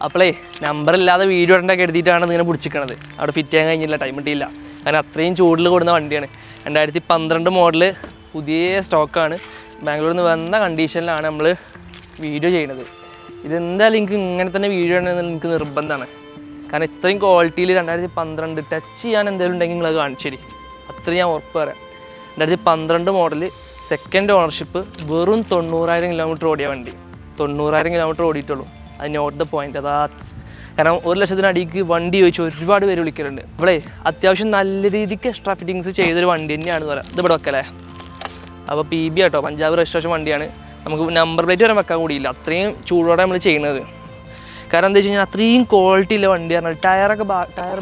അപ്പോളേ നമ്പറില്ലാതെ video ഇടേണ്ട കരുതിയിട്ടാണ് ഇങ്ങനെ പിടിച്ചിരിക്കണത്. അവിടെ ഫിറ്റ് ചെയ്യാൻ കഴിഞ്ഞില്ല, ടൈം കിട്ടിയില്ല. കാരണം അത്രയും ചൂടിൽ കൊടുക്കുന്ന വണ്ടിയാണ്. 2012 മോഡൽ പുതിയ സ്റ്റോക്കാണ്. ബാംഗ്ലൂരിൽ നിന്ന് വന്ന കണ്ടീഷനിലാണ് നമ്മൾ വീഡിയോ ചെയ്യണത്. ഇതെന്തായാലും എനിക്ക് ഇങ്ങനെ തന്നെ വീഡിയോ ചെയ്യണമെന്ന് എനിക്ക് നിർബന്ധമാണ്. കാരണം ഇത്രയും ക്വാളിറ്റിയിൽ 2012 ടച്ച് ചെയ്യാൻ എന്തെങ്കിലും ഉണ്ടെങ്കിൽ നിങ്ങളത് കാണിച്ചു തരി. അത്രയും ഞാൻ ഉറപ്പ് പറയാം. 2012 മോഡൽ സെക്കൻഡ് ഓണർഷിപ്പ്, വെറും 90,000 കിലോമീറ്റർ ഓടിയ വണ്ടി. 90,000 കിലോമീറ്റർ ഓടിയിട്ടുള്ളൂ. അത് നോട്ട് ദ പോയിന്റ്. അതാ കാരണം 1,00,000 അടിക്ക് വണ്ടി ചോദിച്ചു ഒരുപാട് പേര് വിളിക്കലുണ്ട്. ഇവിടെ അത്യാവശ്യം നല്ല രീതിക്ക് എക്സ്ട്രാ ഫിറ്റിങ്സ് ചെയ്തൊരു വണ്ടി തന്നെയാണെന്ന് പറയാം. ഇത് ഇവിടെ വെക്കല്ലേ. അപ്പോൾ PB ആട്ടോ, പഞ്ചാബ് രജിസ്ട്രേഷൻ വണ്ടിയാണ്. നമുക്ക് നമ്പർ പ്ലേറ്റ് വരെ വെക്കാൻ കൂടിയില്ല, അത്രയും ചൂടോടെ നമ്മൾ ചെയ്യുന്നത്. കാരണം എന്താ വെച്ച് കഴിഞ്ഞാൽ അത്രയും ക്വാളിറ്റി ഉള്ള വണ്ടി പറഞ്ഞാൽ ടയർ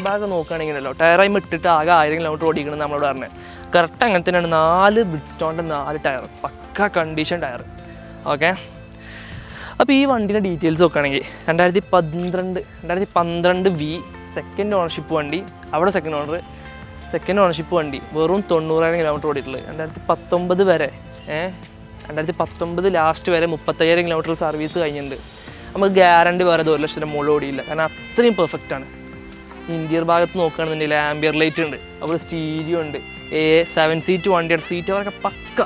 ഭാഗം നോക്കുകയാണെങ്കിലല്ലോ, ടയറായി ഇട്ടിട്ട് ആകെ 1000 കിലോമീറ്റർ ഓടിക്കണം നമ്മളോട് പറഞ്ഞത്. കറക്റ്റ് അങ്ങനെ തന്നെയാണ്. 4 ബ്രിഡ്സ്റ്റോണിൻ്റെ 4 ടയർ, പക്ക കണ്ടീഷൻ ടയർ. ഓക്കെ. അപ്പോൾ ഈ വണ്ടിയുടെ ഡീറ്റെയിൽസ് നോക്കുകയാണെങ്കിൽ 2012 V സെക്കൻഡ് ഓണർഷിപ്പ് വണ്ടി. അവിടെ സെക്കൻഡ് ഓണർഷിപ്പ് വണ്ടി, വെറും 90,000 കിലോമീറ്റർ ഓടിയിട്ടുള്ളത്. 2019 വരെ 2019 ലാസ്റ്റ് വരെ 35,000 കിലോമീറ്റർ സർവീസ് കഴിഞ്ഞിട്ടുണ്ട്. നമുക്ക് ഗ്യാരണ്ടി വേറെ 1,00,000 മുകളിൽ ഓടിയില്ല. കാരണം അത്രയും പെർഫെക്റ്റാണ്. ഇന്റീരിയർ ഭാഗത്ത് നോക്കുകയാണെന്നുണ്ടെങ്കിൽ ആംബിയർ ലൈറ്റ് ഉണ്ട്, അതുപോലെ സ്റ്റീരിയോ ഉണ്ട്, 7 സീറ്റ് വണ്ടിയാണ്. സീറ്റ് അവരൊക്കെ പക്ക,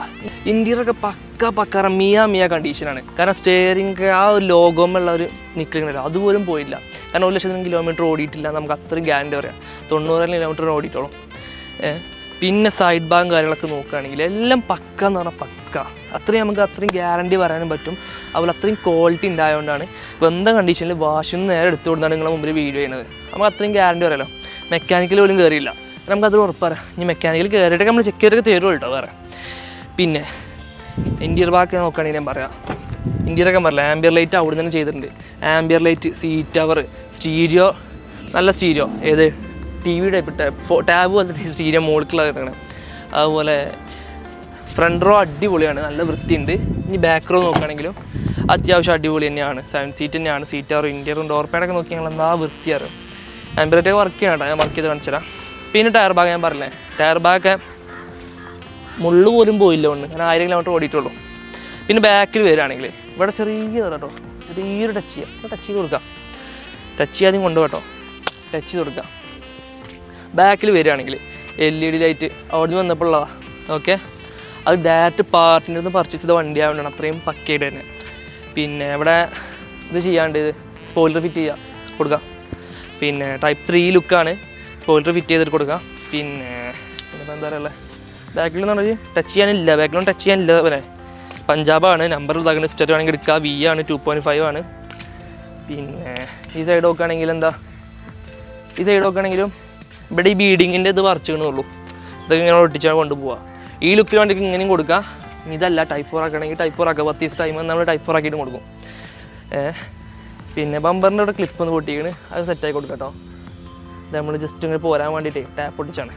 ഇന്റീരിയറൊക്കെ പക്ക മിയ കണ്ടീഷനാണ്. കാരണം സ്റ്റിയറിംഗ് ആ ഒരു ലോഗോമുള്ള ഒരു നിൽക്കുന്നുണ്ടല്ലോ, അതുപോലും പോയില്ല. കാരണം 1,00,000 കിലോമീറ്റർ ഓടിയിട്ടില്ല, നമുക്ക് അത്രയും ഗ്യാരണ്ടി പറയാം. 90,000 കിലോമീറ്റർ ഓടിയിട്ടുള്ളൂ. പിന്നെ സൈഡ് ഭാഗം കാര്യങ്ങളൊക്കെ നോക്കുകയാണെങ്കിൽ എല്ലാം പക്ക എന്ന് പറഞ്ഞാൽ പക്ക. നമുക്ക് അത്രയും ഗ്യാരണ്ടി പറയാനും പറ്റും. അതുപോലെ അത്രയും ക്വാളിറ്റി ഉണ്ടായതുകൊണ്ടാണ് വെന്ത കണ്ടീഷനിൽ വാഷിൽ നിന്ന് നേരെ എടുത്തുകൊണ്ടാണ് നിങ്ങളെ മുമ്പിൽ വീഡിയോ ചെയ്യുന്നത്. നമുക്ക് അത്രയും ഗ്യാരണ്ടി പറയാമല്ലോ. മെക്കാനിക്കൽ പോലും കയറിയില്ല, നമുക്കത് ഉറപ്പറിയാം. ഇനി മെക്കാനിക്കൽ കയറിയിട്ടൊക്കെ നമ്മൾ ചെക്ക് ചെയ്തൊക്കെ തരുമോ കേട്ടോ വേറെ. പിന്നെ ഇൻറ്റീരിയർ ഭാഗമൊക്കെ നോക്കുകയാണെങ്കിൽ ഞാൻ പറയാം, ഇൻറ്റീരിയറൊക്കെ പറയില്ല. ആംബിയർ ലൈറ്റ് അവിടെ നിന്ന് ചെയ്തിട്ടുണ്ട്. Ampere light, seat cover, stereo, നല്ല സ്റ്റീരിയോ, ഏത് TV ടൈപ്പ് ടാബ് പോലത്തെ സ്റ്റീരിയോ മുകളിലുള്ള കിടക്കണം. അതുപോലെ ഫ്രണ്ട് റോ അടിപൊളിയാണ്, നല്ല വൃത്തിയുണ്ട്. ഇനി ബാക്ക് റോ നോക്കുകയാണെങ്കിലും അത്യാവശ്യം അടിപൊളി തന്നെയാണ്. 7 സീറ്റ് തന്നെയാണ്. സീറ്റ് കവർ, ഇൻറ്റീരിയറും ഡോർ പാഡൊക്കെ നോക്കി ഞങ്ങൾ എന്താ വൃത്തിയാണ്. ആംബിയർ ലൈറ്റ് വർക്ക് ചെയ്യണം, ഞാൻ വർക്ക് ചെയ്ത് കാണിച്ചു തരാം. പിന്നെ ടയർ ഭാഗം ഞാൻ പറഞ്ഞില്ലേ, ടയർ ഭാഗമൊക്കെ മുള്ളു പോലും പോയില്ല ഒന്ന്, ഞാൻ 1000 കിലോമീറ്റർ ഓടിയിട്ടുള്ളൂ. പിന്നെ ബാക്കിൽ വരികയാണെങ്കിൽ ഇവിടെ ചെറിയൊരു ടച്ച് ചെയ്ത് കൊടുക്കാം. ടച്ച് ചെയ്യാതെയും കൊണ്ടുപോട്ടോ, ടച്ച് ചെയ്ത് കൊടുക്കാം. ബാക്കിൽ വരികയാണെങ്കിൽ LED ലൈറ്റ് അവിടെ നിന്ന് വന്നപ്പോഴുള്ളതാണ്. ഓക്കെ. അത് ഡയറക്റ്റ് പാർട്ടിൻ്റെ നിന്ന് പർച്ചേസ് ചെയ്ത വണ്ടി ആയതുകൊണ്ടാണ് അത്രയും പക്കയായിട്ട് തന്നെ. പിന്നെ ഇവിടെ ഇത് ചെയ്യാണ്ട് സ്പോയിലർ ഫിറ്റ് കൊടുക്കാം. പിന്നെ Type 3 ലുക്കാണ്, സ്പോയിലർ ഫിറ്റ് ചെയ്തിട്ട് കൊടുക്കാം. പിന്നെ എന്താ പറയുക, ബാക്കിൽ എന്ന് പറഞ്ഞാൽ ടച്ച് ചെയ്യാനില്ല, ബാക്കിലൊന്നും ടച്ച് ചെയ്യാനില്ല. പോലെ പഞ്ചാബാണ്, നമ്പർ ഇതാക്കുന്നത് സ്റ്റെറ്റ് വേണമെങ്കിൽ എടുക്കുക. V ആണ്, 2.5 ആണ്. പിന്നെ ഈ സൈഡ് നോക്കുകയാണെങ്കിൽ ഇവിടെ ഈ ബീഡിങ്ങിൻ്റെ ഇത് പറിച്ചിടുന്നുള്ളൂ. ഇതൊക്കെ ഇങ്ങനെ ഒട്ടിച്ചാൽ കൊണ്ടുപോകാം. ഈ ലുക്കിൽ വേണ്ടിക്ക് ഇങ്ങനെയും കൊടുക്കുക. ഇതല്ല Type 4 ആക്കണമെങ്കിൽ Type 4 ആക്കുക. 30 ടൈം നമ്മൾ Type 4 ആക്കിയിട്ട് കൊടുക്കും. പിന്നെ ബമ്പറിൻ്റെ ഇവിടെ ക്ലിപ്പ് ഒന്ന് പൊട്ടിക്കണ്, അത് സെറ്റാക്കി കൊടുക്കാം കേട്ടോ. ഇത് നമ്മൾ ജസ്റ്റ് ഇങ്ങനെ പോരാൻ വേണ്ടിയിട്ട് ടാപ്പ് പൊട്ടിച്ചാണ്,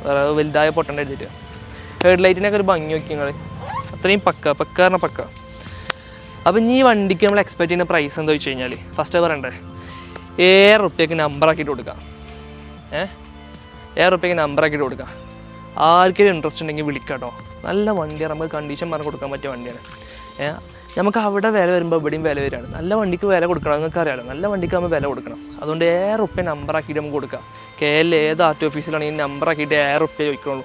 വേറെ വലുതായ പൊട്ടേണ്ട എഴുതിയിട്ട്. ഹെഡ് ലൈറ്റിനൊക്കെ ഒരു ഭംഗി നോക്കി നിങ്ങൾ, അത്രയും പക്ക പറഞ്ഞാൽ പക്ക. അപ്പം ഈ വണ്ടിക്ക് നമ്മൾ എക്സ്പെക്ട് ചെയ്യുന്ന പ്രൈസ് എന്താ വെച്ച് കഴിഞ്ഞാൽ, ഫസ്റ്റ് പറയണ്ടേ, 7,000 റുപ്യക്ക് നമ്പറാക്കിയിട്ട് കൊടുക്കാം. 7,000 റുപ്യക്ക് നമ്പറാക്കിയിട്ട് കൊടുക്കാം. ആർക്കെങ്കിലും ഇൻട്രസ്റ്റ് ഉണ്ടെങ്കിൽ വിളിക്കാം കേട്ടോ. നല്ല വണ്ടിയാണ്, നമുക്ക് കണ്ടീഷൻ പറഞ്ഞ് കൊടുക്കാൻ പറ്റിയ വണ്ടിയാണ്. നമുക്ക് അവിടെ വില വരുമ്പോൾ ഇവിടെയും വില വരികയാണ്. നല്ല വണ്ടിക്ക് വില കൊടുക്കണം, നിങ്ങൾക്ക് അറിയാമല്ലോ. നല്ല വണ്ടിക്ക് നമ്മൾ വില കൊടുക്കണം. അതുകൊണ്ട് 7,000 റുപ്യ നമ്പറാക്കിയിട്ട് നമുക്ക് കൊടുക്കാം. KL ഏത് RT ഓഫീസിലാണെങ്കിൽ നമ്പറാക്കിയിട്ട് 7,000 റുപ്യ ചോദിക്കുള്ളൂ.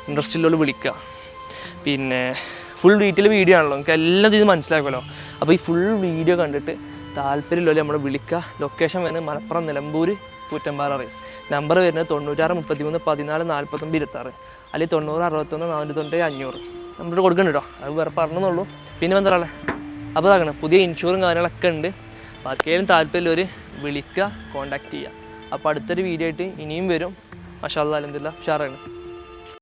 ഇൻട്രസ്റ്റ് ഉള്ളവർ വിളിക്കുക. പിന്നെ ഫുൾ ഡീറ്റെയിൽ വീഡിയോ ആണല്ലോ, നമുക്ക് എല്ലാം ഇത് മനസ്സിലാക്കുമല്ലോ. അപ്പോൾ ഈ ഫുൾ വീഡിയോ കണ്ടിട്ട് താല്പര്യമില്ലല്ലോ നമ്മൾ വിളിക്കുക. ലൊക്കേഷൻ വരുന്നത് മലപ്പുറം നിലമ്പൂർ കൂറ്റമ്പാറ. നമ്പർ വരുന്നത് 96 33 14 49 26, അല്ലെങ്കിൽ 90 61 495 500. നമ്പർ കൊടുക്കുന്നുണ്ട് കേട്ടോ, അത് വേറെ പറഞ്ഞെന്നുള്ളൂ. പിന്നെ എന്താ പറയുക, അപ്പോൾ ഇതാക്കണം, പുതിയ ഇൻഷുറും കാര്യങ്ങളൊക്കെ ഉണ്ട്. അപ്പോൾ ആർക്കെങ്കിലും താല്പര്യമുള്ളവർ വിളിക്കുക, കോൺടാക്റ്റ് ചെയ്യുക. അപ്പോൾ അടുത്തൊരു വീഡിയോ ആയിട്ട് ഇനിയും വരും. മാഷാ അല്ലാഹ്, അൽഹംദുലില്ലാഹ്, ഉഷാറാണ്.